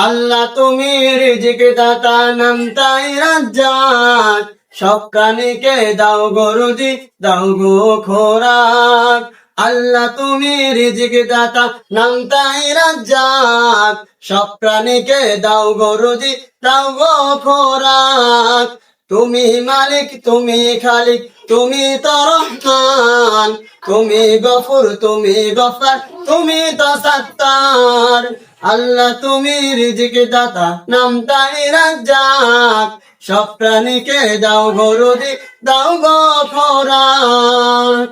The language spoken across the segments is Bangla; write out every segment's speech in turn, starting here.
আল্লাহ তুমি রিজিক দাতা নাম তাই রাজ্জাক, সব প্রাণীকে দাও গো রুজি, দাও গো খোরাক। আল্লাহ তুমি রিজিক দাতা নাম তাই রাজ্জাক, সব প্রাণীকে দাও গো রুজি, দাও গো খোরাক। তুমি মালিক তুমি খালিক তুমি তো রহমান, তুমি গফুর তুমি গফার তুমি তো সত্তার। আল্লাহ তুমি রিজিক দাতা নাম তাই রাজ্জাক, সব প্রাণীকে দাও গো রুজি, দাও গো খোরাক।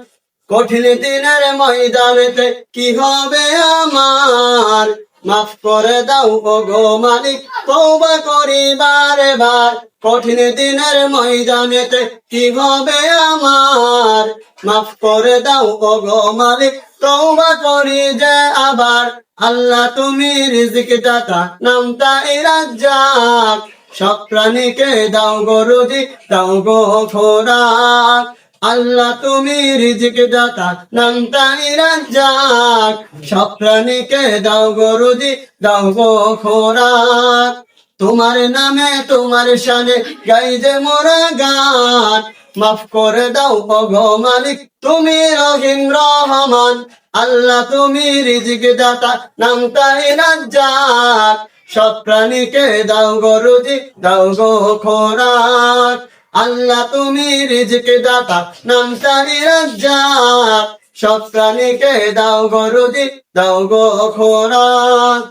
কঠিন দিনের ময়দানেতে কি হবে আমার, মাফ করে দাও গো মালিক তওবা করি বারে বার। কঠিন দিনের ময়দানেতে কি হবে আমার, মাফ করে দাও গো মালিক তওবা করি যে আবার। আল্লাহ তুমি রিজিক দাতা নাম তাই রাজ্জাক, সব প্রাণীকে দাও গো রুজি, দাও গো খোরাক। আল্লাহ তুমি রিজিক দাতা নাম তাই রাজ্জাক, সব প্রাণীকে দাও গো রুজি, দাও গো খোরাক। তোমার নামে তোমার শানে গাই যে মোরা গান, মাফ করে দাও গো মালিক তুমি রহিম রহমান। আল্লাহ তুমি রিজিক দাতা নাম তাই রাজ্জাক, সব প্রাণীকে দাও গো রুজি, দাও গো খোরাক। আল্লাহ তুমি রিজিক দাতা নাম তাই রাজ্জাক, সব প্রাণীকে দাও গো রুজি, দাও গো খোরাক।